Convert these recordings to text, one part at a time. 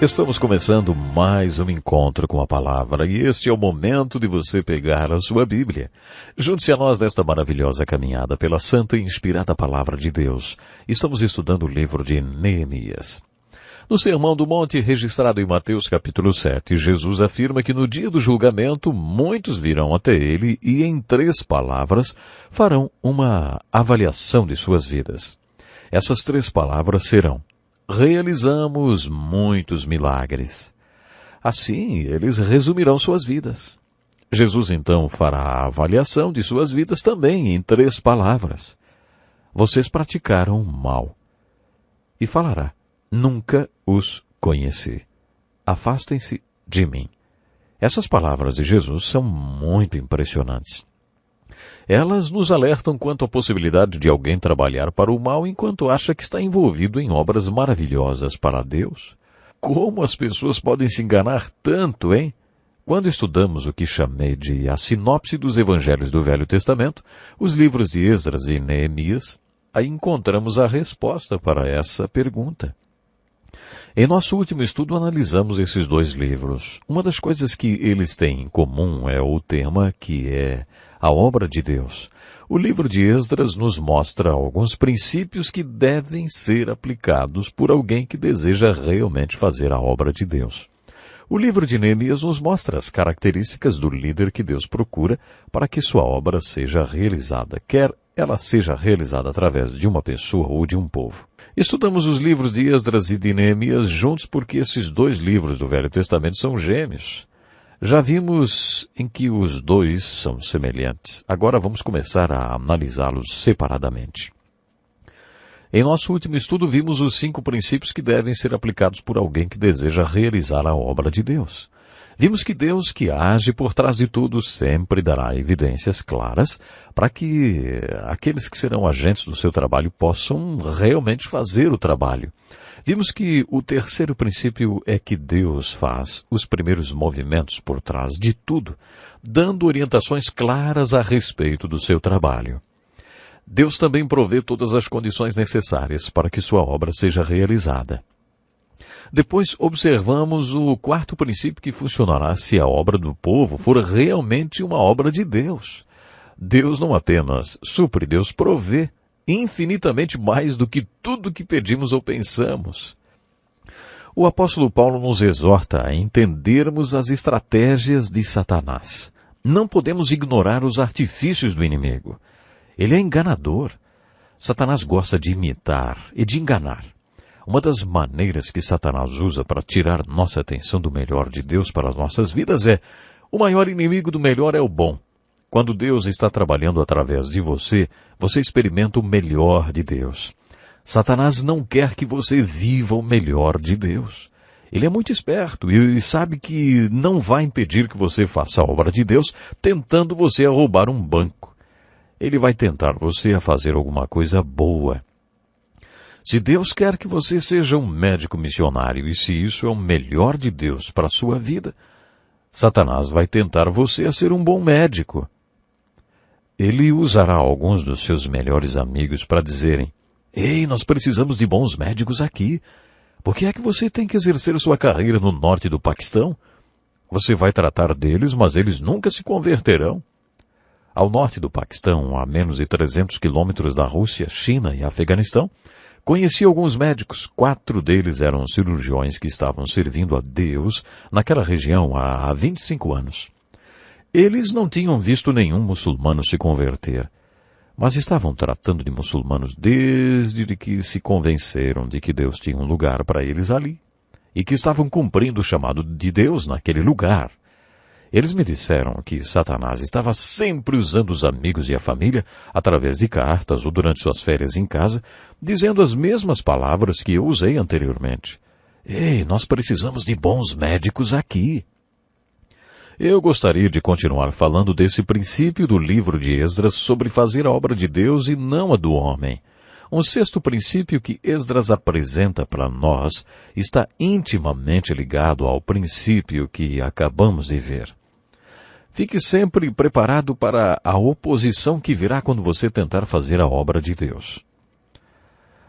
Estamos começando mais um encontro com a palavra e este é o momento de você pegar a sua Bíblia. Junte-se a nós nesta maravilhosa caminhada pela santa e inspirada palavra de Deus. Estamos estudando o livro de Neemias. No Sermão do Monte, registrado em Mateus capítulo 7, Jesus afirma que no dia do julgamento muitos virão até ele e em 3 palavras farão uma avaliação de suas vidas. Essas 3 palavras serão: realizamos muitos milagres. Assim, eles resumirão suas vidas. Jesus então fará a avaliação de suas vidas também em 3 palavras. Vocês praticaram o mal. E falará: nunca os conheci. Afastem-se de mim. Essas palavras de Jesus são muito impressionantes. Elas nos alertam quanto à possibilidade de alguém trabalhar para o mal enquanto acha que está envolvido em obras maravilhosas para Deus. Como as pessoas podem se enganar tanto, hein? Quando estudamos o que chamei de a sinopse dos evangelhos do Velho Testamento, os livros de Esdras e Neemias, aí encontramos a resposta para essa pergunta. Em nosso último estudo analisamos esses 2 livros. Uma das coisas que eles têm em comum é o tema que é a obra de Deus. O livro de Esdras nos mostra alguns princípios que devem ser aplicados por alguém que deseja realmente fazer a obra de Deus. O livro de Neemias nos mostra as características do líder que Deus procura para que sua obra seja realizada, quer ela seja realizada através de uma pessoa ou de um povo. Estudamos os livros de Esdras e de Neemias juntos porque esses 2 livros do Velho Testamento são gêmeos. Já vimos em que os 2 são semelhantes. Agora vamos começar a analisá-los separadamente. Em nosso último estudo vimos os 5 princípios que devem ser aplicados por alguém que deseja realizar a obra de Deus. Vimos que Deus, que age por trás de tudo, sempre dará evidências claras para que aqueles que serão agentes do seu trabalho possam realmente fazer o trabalho. Vimos que o 3º princípio é que Deus faz os primeiros movimentos por trás de tudo, dando orientações claras a respeito do seu trabalho. Deus também provê todas as condições necessárias para que sua obra seja realizada. Depois observamos o 4º princípio que funcionará se a obra do povo for realmente uma obra de Deus. Deus não apenas supre, Deus provê infinitamente mais do que tudo que pedimos ou pensamos. O apóstolo Paulo nos exorta a entendermos as estratégias de Satanás. Não podemos ignorar os artifícios do inimigo. Ele é enganador. Satanás gosta de imitar e de enganar. Uma das maneiras que Satanás usa para tirar nossa atenção do melhor de Deus para as nossas vidas é: o maior inimigo do melhor é o bom. Quando Deus está trabalhando através de você, você experimenta o melhor de Deus. Satanás não quer que você viva o melhor de Deus. Ele é muito esperto e sabe que não vai impedir que você faça a obra de Deus tentando você a roubar um banco. Ele vai tentar você a fazer alguma coisa boa. Se Deus quer que você seja um médico missionário e se isso é o melhor de Deus para a sua vida, Satanás vai tentar você a ser um bom médico. Ele usará alguns dos seus melhores amigos para dizerem: ei, nós precisamos de bons médicos aqui. Por que é que você tem que exercer sua carreira no norte do Paquistão? Você vai tratar deles, mas eles nunca se converterão. Ao norte do Paquistão, a menos de 300 quilômetros da Rússia, China e Afeganistão, conheci alguns médicos. 4 deles eram cirurgiões que estavam servindo a Deus naquela região há 25 anos. Eles não tinham visto nenhum muçulmano se converter, mas estavam tratando de muçulmanos desde que se convenceram de que Deus tinha um lugar para eles ali e que estavam cumprindo o chamado de Deus naquele lugar. Eles me disseram que Satanás estava sempre usando os amigos e a família, através de cartas ou durante suas férias em casa, dizendo as mesmas palavras que eu usei anteriormente. Ei, nós precisamos de bons médicos aqui. Eu gostaria de continuar falando desse princípio do livro de Esdras sobre fazer a obra de Deus e não a do homem. Um 6º princípio que Esdras apresenta para nós está intimamente ligado ao princípio que acabamos de ver. Fique sempre preparado para a oposição que virá quando você tentar fazer a obra de Deus.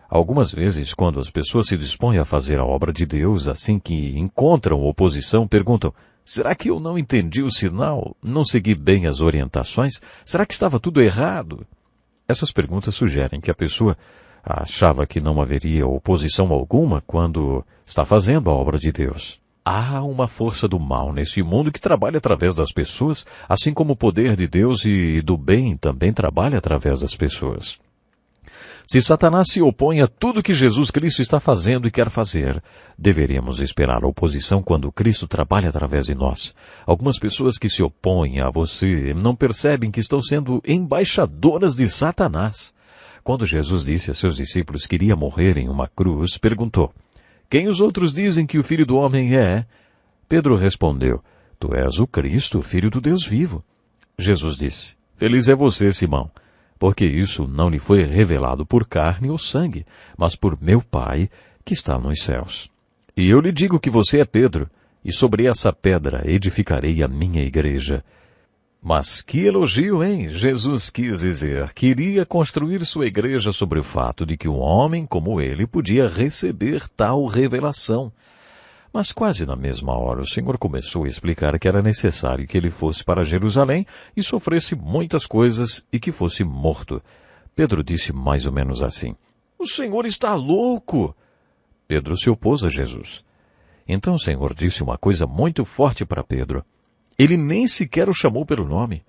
Algumas vezes, quando as pessoas se dispõem a fazer a obra de Deus, assim que encontram oposição, perguntam: será que eu não entendi o sinal? Não segui bem as orientações? Será que estava tudo errado? Essas perguntas sugerem que a pessoa achava que não haveria oposição alguma quando está fazendo a obra de Deus. Há uma força do mal nesse mundo que trabalha através das pessoas, assim como o poder de Deus e do bem também trabalha através das pessoas. Se Satanás se opõe a tudo que Jesus Cristo está fazendo e quer fazer, deveríamos esperar a oposição quando Cristo trabalha através de nós. Algumas pessoas que se opõem a você não percebem que estão sendo embaixadoras de Satanás. Quando Jesus disse a seus discípulos que iria morrer em uma cruz, perguntou: quem os outros dizem que o Filho do Homem é? Pedro respondeu: tu és o Cristo, o Filho do Deus vivo. Jesus disse: feliz é você, Simão, porque isso não lhe foi revelado por carne ou sangue, mas por meu Pai que está nos céus. E eu lhe digo que você é Pedro, e sobre essa pedra edificarei a minha igreja. Mas que elogio, hein? Jesus quis dizer que iria construir sua igreja sobre o fato de que um homem como ele podia receber tal revelação. Mas quase na mesma hora o Senhor começou a explicar que era necessário que ele fosse para Jerusalém e sofresse muitas coisas e que fosse morto. Pedro disse mais ou menos assim: o Senhor está louco! Pedro se opôs a Jesus. Então o Senhor disse uma coisa muito forte para Pedro. Ele nem sequer o chamou pelo nome.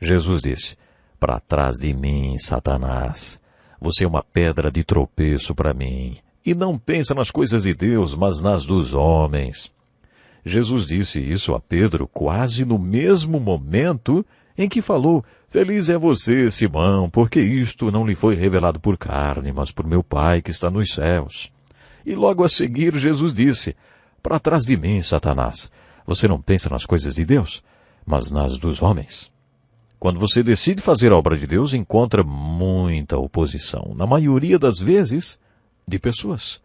Jesus disse: para trás de mim, Satanás. Você é uma pedra de tropeço para mim. E não pensa nas coisas de Deus, mas nas dos homens. Jesus disse isso a Pedro quase no mesmo momento em que falou: feliz é você, Simão, porque isto não lhe foi revelado por carne, mas por meu Pai que está nos céus. E logo a seguir Jesus disse: para trás de mim, Satanás. Você não pensa nas coisas de Deus, mas nas dos homens. Quando você decide fazer a obra de Deus, encontra muita oposição, na maioria das vezes, de pessoas.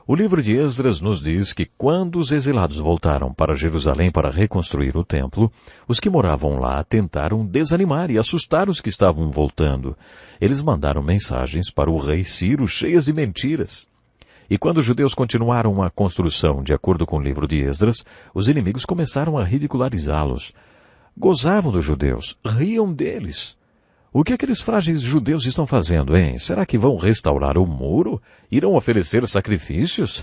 O livro de Esdras nos diz que quando os exilados voltaram para Jerusalém para reconstruir o templo, os que moravam lá tentaram desanimar e assustar os que estavam voltando. Eles mandaram mensagens para o rei Ciro cheias de mentiras. E quando os judeus continuaram a construção de acordo com o livro de Esdras, os inimigos começaram a ridicularizá-los. Gozavam dos judeus, riam deles. O que aqueles frágeis judeus estão fazendo, hein? Será que vão restaurar o muro? Irão oferecer sacrifícios?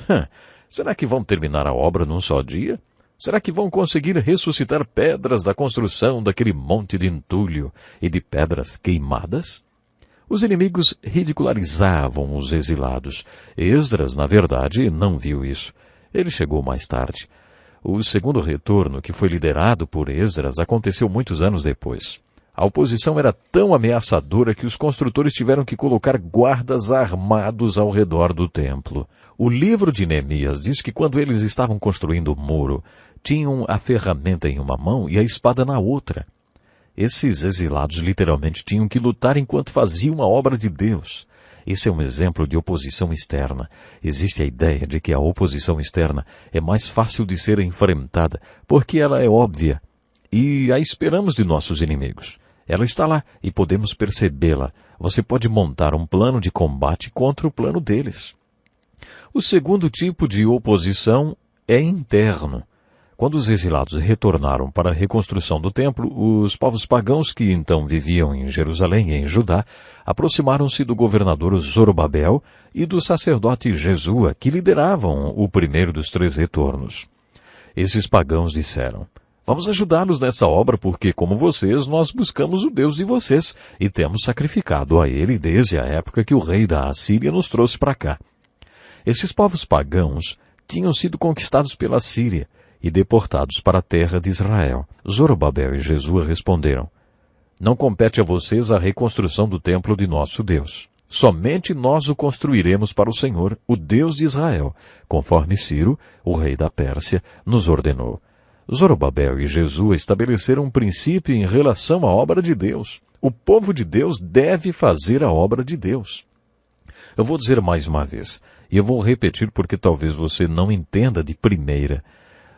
Será que vão terminar a obra num só dia? Será que vão conseguir ressuscitar pedras da construção daquele monte de entulho e de pedras queimadas? Os inimigos ridicularizavam os exilados. Esdras, na verdade, não viu isso. Ele chegou mais tarde. O segundo retorno, que foi liderado por Esdras, aconteceu muitos anos depois. A oposição era tão ameaçadora que os construtores tiveram que colocar guardas armados ao redor do templo. O livro de Neemias diz que quando eles estavam construindo o muro, tinham a ferramenta em uma mão e a espada na outra. Esses exilados literalmente tinham que lutar enquanto faziam a obra de Deus. Esse é um exemplo de oposição externa. Existe a ideia de que a oposição externa é mais fácil de ser enfrentada, porque ela é óbvia, e a esperamos de nossos inimigos. Ela está lá e podemos percebê-la. Você pode montar um plano de combate contra o plano deles. O segundo tipo de oposição é interno. Quando os exilados retornaram para a reconstrução do templo, os povos pagãos que então viviam em Jerusalém e em Judá aproximaram-se do governador Zorobabel e do sacerdote Jesua, que lideravam o primeiro dos 3 retornos. Esses pagãos disseram: vamos ajudá-los nessa obra porque, como vocês, nós buscamos o Deus de vocês e temos sacrificado a ele desde a época que o rei da Assíria nos trouxe para cá. Esses povos pagãos tinham sido conquistados pela Síria e deportados para a terra de Israel. Zorobabel e Jesua responderam: não compete a vocês a reconstrução do templo de nosso Deus. Somente nós o construiremos para o Senhor, o Deus de Israel, conforme Ciro, o rei da Pérsia, nos ordenou. Zorobabel e Jesua estabeleceram um princípio em relação à obra de Deus. O povo de Deus deve fazer a obra de Deus. Eu vou dizer mais uma vez, e eu vou repetir porque talvez você não entenda de primeira.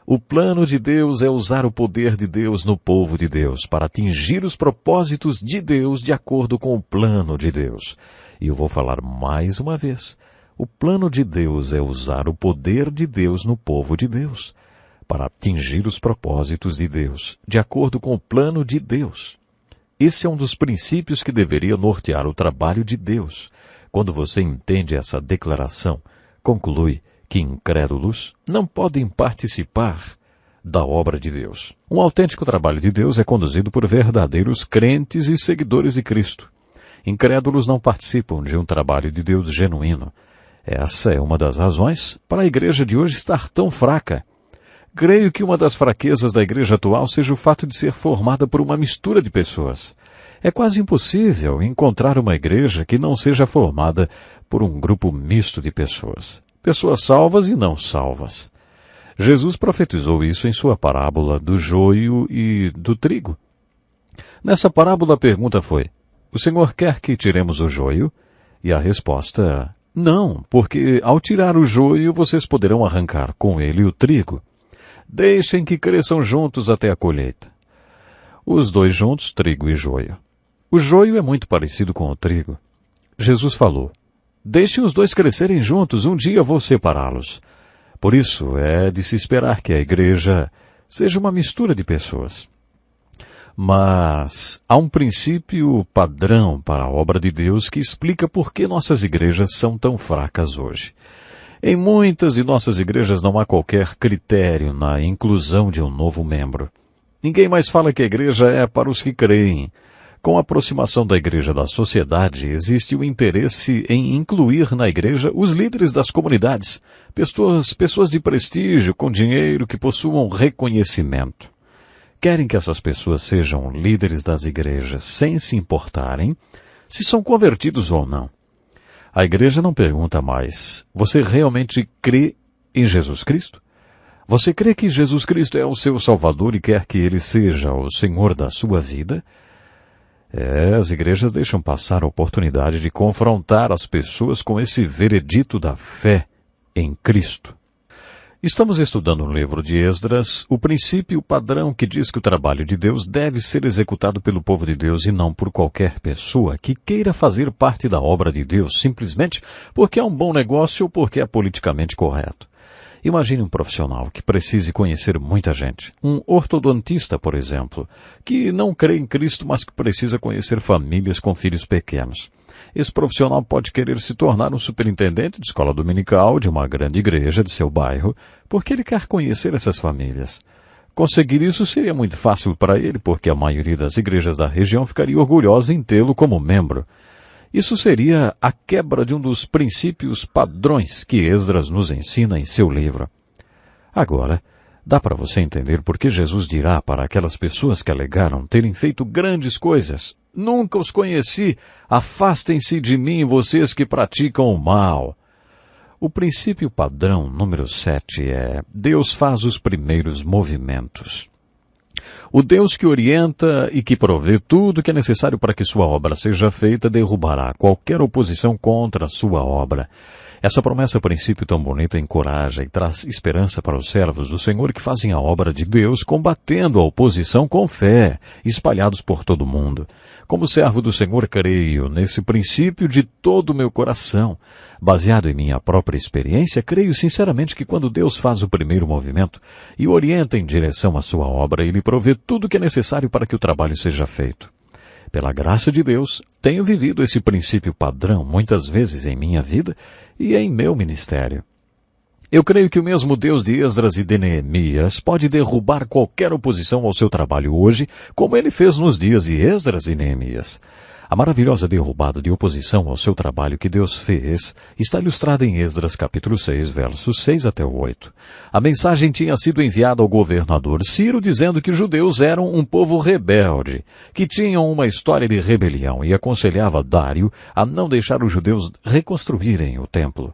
O plano de Deus é usar o poder de Deus no povo de Deus para atingir os propósitos de Deus de acordo com o plano de Deus. E eu vou falar mais uma vez. O plano de Deus é usar o poder de Deus no povo de Deus, para atingir os propósitos de Deus, de acordo com o plano de Deus. Esse é um dos princípios que deveria nortear o trabalho de Deus. Quando você entende essa declaração, conclui que incrédulos não podem participar da obra de Deus. Um autêntico trabalho de Deus é conduzido por verdadeiros crentes e seguidores de Cristo. Incrédulos não participam de um trabalho de Deus genuíno. Essa é uma das razões para a igreja de hoje estar tão fraca. Creio que uma das fraquezas da igreja atual seja o fato de ser formada por uma mistura de pessoas. É quase impossível encontrar uma igreja que não seja formada por um grupo misto de pessoas. Pessoas salvas e não salvas. Jesus profetizou isso em sua parábola do joio e do trigo. Nessa parábola a pergunta foi: o Senhor quer que tiremos o joio? E a resposta: não, porque ao tirar o joio vocês poderão arrancar com ele o trigo. Deixem que cresçam juntos até a colheita. Os dois juntos, trigo e joio. O joio é muito parecido com o trigo. Jesus falou: deixem os dois crescerem juntos, um dia vou separá-los. Por isso é de se esperar que a igreja seja uma mistura de pessoas. Mas há um princípio padrão para a obra de Deus que explica por que nossas igrejas são tão fracas hoje. Em muitas de nossas igrejas não há qualquer critério na inclusão de um novo membro. Ninguém mais fala que a igreja é para os que creem. Com a aproximação da igreja da sociedade, existe o interesse em incluir na igreja os líderes das comunidades, pessoas de prestígio, com dinheiro, que possuam reconhecimento. Querem que essas pessoas sejam líderes das igrejas sem se importarem se são convertidos ou não. A igreja não pergunta mais: você realmente crê em Jesus Cristo? Você crê que Jesus Cristo é o seu Salvador e quer que Ele seja o Senhor da sua vida? As igrejas deixam passar a oportunidade de confrontar as pessoas com esse veredito da fé em Cristo. Estamos estudando no livro de Esdras o princípio padrão que diz que o trabalho de Deus deve ser executado pelo povo de Deus e não por qualquer pessoa que queira fazer parte da obra de Deus simplesmente porque é um bom negócio ou porque é politicamente correto. Imagine um profissional que precise conhecer muita gente. Um ortodontista, por exemplo, que não crê em Cristo, mas que precisa conhecer famílias com filhos pequenos. Esse profissional pode querer se tornar um superintendente de escola dominical de uma grande igreja de seu bairro, porque ele quer conhecer essas famílias. Conseguir isso seria muito fácil para ele, porque a maioria das igrejas da região ficaria orgulhosa em tê-lo como membro. Isso seria a quebra de um dos princípios padrões que Esdras nos ensina em seu livro. Agora, dá para você entender por que Jesus dirá para aquelas pessoas que alegaram terem feito grandes coisas: nunca os conheci, afastem-se de mim, vocês que praticam o mal. O princípio padrão número 7 é: Deus faz os primeiros movimentos. O Deus que orienta e que provê tudo o que é necessário para que sua obra seja feita derrubará qualquer oposição contra a sua obra. Essa promessa, princípio tão bonita, encoraja e traz esperança para os servos do Senhor que fazem a obra de Deus, combatendo a oposição com fé, espalhados por todo o mundo. Como servo do Senhor, creio nesse princípio de todo o meu coração. Baseado em minha própria experiência, creio sinceramente que quando Deus faz o primeiro movimento e orienta em direção à sua obra, Ele provê tudo o que é necessário para que o trabalho seja feito. Pela graça de Deus, tenho vivido esse princípio padrão muitas vezes em minha vida e em meu ministério. Eu creio que o mesmo Deus de Esdras e de Neemias pode derrubar qualquer oposição ao seu trabalho hoje, como ele fez nos dias de Esdras e Neemias. A maravilhosa derrubada de oposição ao seu trabalho que Deus fez está ilustrada em Esdras capítulo 6, versos 6 até o 8. A mensagem tinha sido enviada ao governador Ciro dizendo que os judeus eram um povo rebelde, que tinham uma história de rebelião e aconselhava Dário a não deixar os judeus reconstruírem o templo.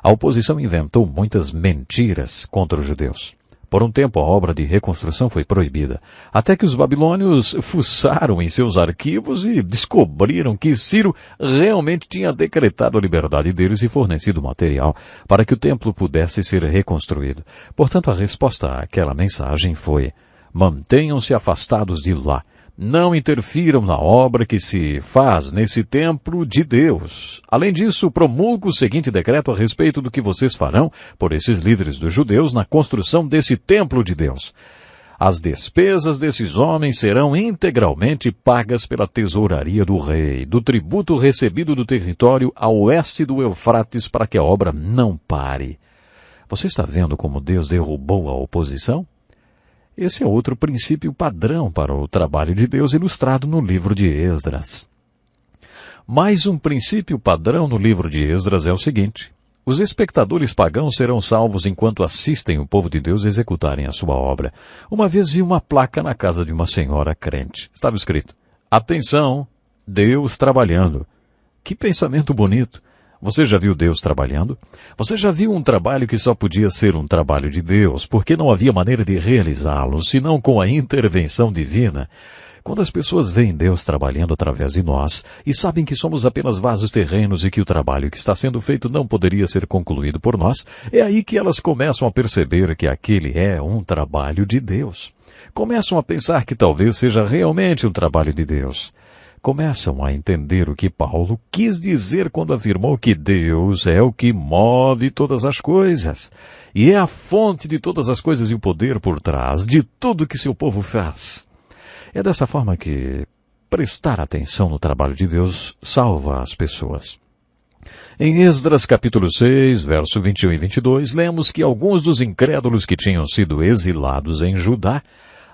A oposição inventou muitas mentiras contra os judeus. Por um tempo a obra de reconstrução foi proibida, até que os babilônios fuçaram em seus arquivos e descobriram que Ciro realmente tinha decretado a liberdade deles e fornecido material para que o templo pudesse ser reconstruído. Portanto, a resposta àquela mensagem foi: mantenham-se afastados de lá. Não interfiram na obra que se faz nesse templo de Deus. Além disso, promulgo o seguinte decreto a respeito do que vocês farão por esses líderes dos judeus na construção desse templo de Deus. As despesas desses homens serão integralmente pagas pela tesouraria do rei, do tributo recebido do território a oeste do Eufrates, para que a obra não pare. Você está vendo como Deus derrubou a oposição? Esse é outro princípio padrão para o trabalho de Deus ilustrado no livro de Esdras. Mais um princípio padrão no livro de Esdras é o seguinte: os espectadores pagãos serão salvos enquanto assistem o povo de Deus executarem a sua obra. Uma vez vi uma placa na casa de uma senhora crente. Estava escrito: atenção, Deus trabalhando. Que pensamento bonito! Você já viu Deus trabalhando? Você já viu um trabalho que só podia ser um trabalho de Deus, porque não havia maneira de realizá-lo, senão com a intervenção divina? Quando as pessoas veem Deus trabalhando através de nós e sabem que somos apenas vasos terrenos e que o trabalho que está sendo feito não poderia ser concluído por nós, é aí que elas começam a perceber que aquele é um trabalho de Deus. Começam a pensar que talvez seja realmente um trabalho de Deus. Começam a entender o que Paulo quis dizer quando afirmou que Deus é o que move todas as coisas e é a fonte de todas as coisas e o poder por trás de tudo que seu povo faz. É dessa forma que prestar atenção no trabalho de Deus salva as pessoas. Em Esdras capítulo 6, verso 21 e 22, lemos que alguns dos incrédulos que tinham sido exilados em Judá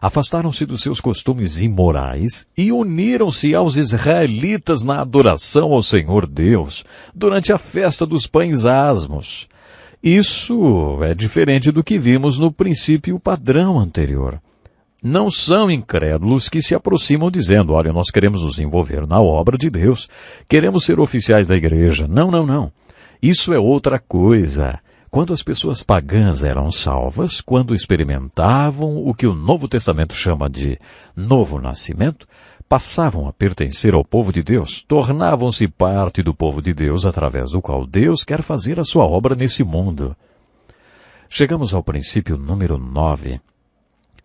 afastaram-se dos seus costumes imorais e uniram-se aos israelitas na adoração ao Senhor Deus durante a festa dos pães asmos. Isso é diferente do que vimos no princípio padrão anterior. Não são incrédulos que se aproximam dizendo: olha, nós queremos nos envolver na obra de Deus, queremos ser oficiais da igreja. Não, não, não. Isso é outra coisa. Quando as pessoas pagãs eram salvas, quando experimentavam o que o Novo Testamento chama de novo nascimento, passavam a pertencer ao povo de Deus, tornavam-se parte do povo de Deus através do qual Deus quer fazer a sua obra nesse mundo. Chegamos ao princípio número 9.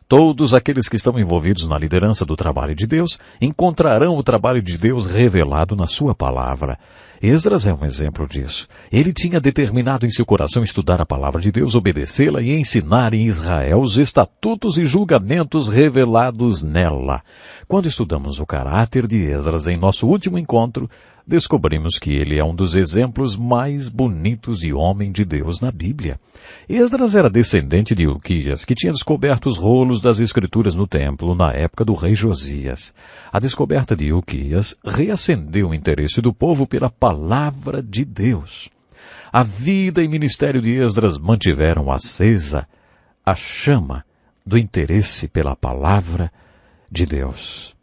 Todos aqueles que estão envolvidos na liderança do trabalho de Deus encontrarão o trabalho de Deus revelado na sua palavra. Esdras é um exemplo disso. Ele tinha determinado em seu coração estudar a palavra de Deus, obedecê-la e ensinar em Israel os estatutos e julgamentos revelados nela. Quando estudamos o caráter de Esdras em nosso último encontro, descobrimos que ele é um dos exemplos mais bonitos de homem de Deus na Bíblia. Esdras era descendente de Ilquias, que tinha descoberto os rolos das Escrituras no templo na época do rei Josias. A descoberta de Ilquias reacendeu o interesse do povo pela palavra de Deus. A vida e ministério de Esdras mantiveram acesa a chama do interesse pela palavra de Deus.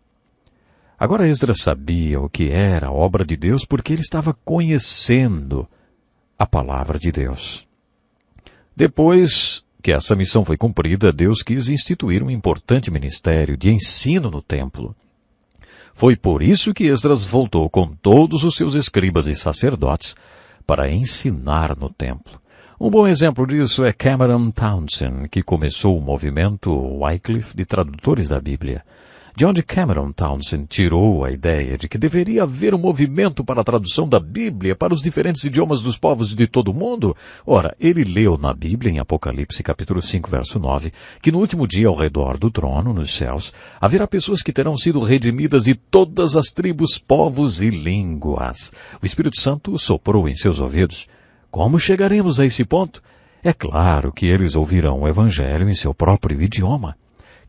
Agora Esdras sabia o que era a obra de Deus porque ele estava conhecendo a palavra de Deus. Depois que essa missão foi cumprida, Deus quis instituir um importante ministério de ensino no templo. Foi por isso que Esdras voltou com todos os seus escribas e sacerdotes para ensinar no templo. Um bom exemplo disso é Cameron Townsend, que começou o movimento Wycliffe de tradutores da Bíblia. De onde Cameron Townsend tirou a ideia de que deveria haver um movimento para a tradução da Bíblia para os diferentes idiomas dos povos de todo o mundo? Ora, ele leu na Bíblia, em Apocalipse capítulo 5, verso 9, que no último dia ao redor do trono, nos céus, haverá pessoas que terão sido redimidas de todas as tribos, povos e línguas. O Espírito Santo soprou em seus ouvidos. Como chegaremos a esse ponto? É claro que eles ouvirão o Evangelho em seu próprio idioma.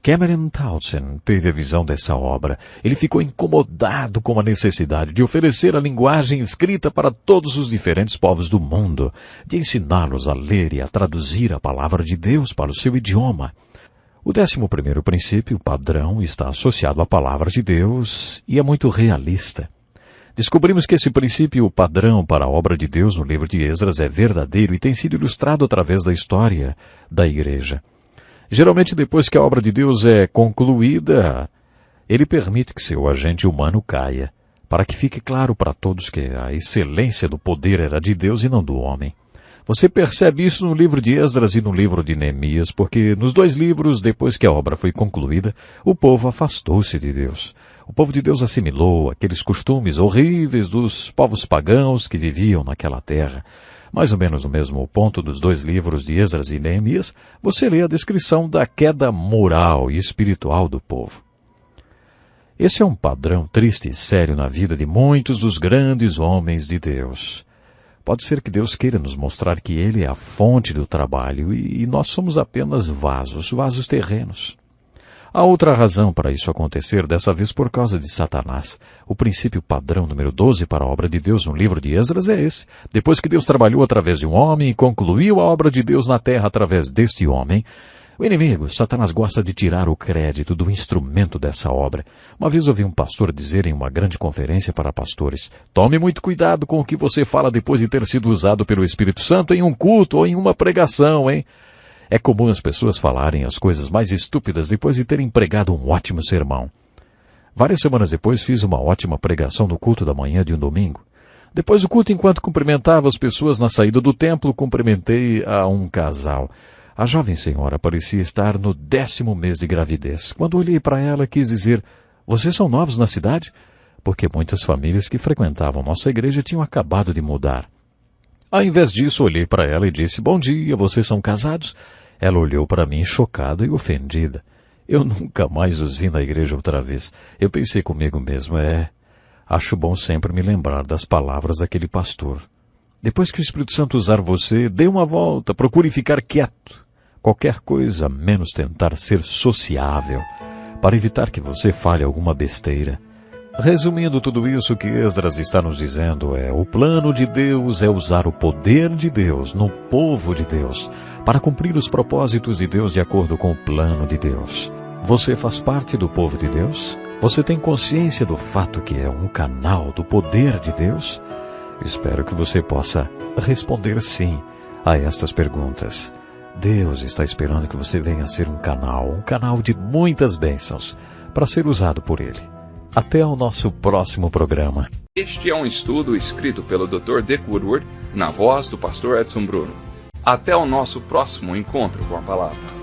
Cameron Townsend teve a visão dessa obra. Ele ficou incomodado com a necessidade de oferecer a linguagem escrita para todos os diferentes povos do mundo, de ensiná-los a ler e a traduzir a palavra de Deus para o seu idioma. O 11º princípio, padrão, está associado à palavra de Deus e é muito realista. Descobrimos que esse princípio padrão para a obra de Deus no livro de Esdras é verdadeiro e tem sido ilustrado através da história da igreja. Geralmente, depois que a obra de Deus é concluída, ele permite que seu agente humano caia, para que fique claro para todos que a excelência do poder era de Deus e não do homem. Você percebe isso no livro de Esdras e no livro de Neemias, porque nos dois livros, depois que a obra foi concluída, o povo afastou-se de Deus. O povo de Deus assimilou aqueles costumes horríveis dos povos pagãos que viviam naquela terra. Mais ou menos no mesmo ponto dos 2 livros de Esdras e Neemias, você lê a descrição da queda moral e espiritual do povo. Esse é um padrão triste e sério na vida de muitos dos grandes homens de Deus. Pode ser que Deus queira nos mostrar que Ele é a fonte do trabalho e nós somos apenas vasos terrenos. Há outra razão para isso acontecer, dessa vez por causa de Satanás. O princípio padrão número 12 para a obra de Deus no livro de Esdras é esse. Depois que Deus trabalhou através de um homem e concluiu a obra de Deus na terra através deste homem, o inimigo, Satanás, gosta de tirar o crédito do instrumento dessa obra. Uma vez ouvi um pastor dizer em uma grande conferência para pastores: tome muito cuidado com o que você fala depois de ter sido usado pelo Espírito Santo em um culto ou em uma pregação, hein? É comum as pessoas falarem as coisas mais estúpidas depois de terem pregado um ótimo sermão. Várias semanas depois fiz uma ótima pregação no culto da manhã de um domingo. Depois do culto, enquanto cumprimentava as pessoas na saída do templo, cumprimentei a um casal. A jovem senhora parecia estar no 10º mês de gravidez. Quando olhei para ela, quis dizer: vocês são novos na cidade? Porque muitas famílias que frequentavam nossa igreja tinham acabado de mudar. Ao invés disso, olhei para ela e disse: bom dia, vocês são casados? Ela olhou para mim chocada e ofendida. Eu nunca mais os vi na igreja outra vez. Eu pensei comigo mesmo: acho bom sempre me lembrar das palavras daquele pastor. Depois que o Espírito Santo usar você, dê uma volta, procure ficar quieto. Qualquer coisa menos tentar ser sociável, para evitar que você fale alguma besteira. Resumindo tudo isso, o que Esdras está nos dizendo o plano de Deus é usar o poder de Deus no povo de Deus, para cumprir os propósitos de Deus de acordo com o plano de Deus. Você faz parte do povo de Deus? Você tem consciência do fato que é um canal do poder de Deus? Espero que você possa responder sim a estas perguntas. Deus está esperando que você venha a ser um canal de muitas bênçãos, para ser usado por Ele. Até o nosso próximo programa. Este é um estudo escrito pelo Dr. Dick Woodward, na voz do pastor Edson Bruno. Até o nosso próximo encontro com a palavra.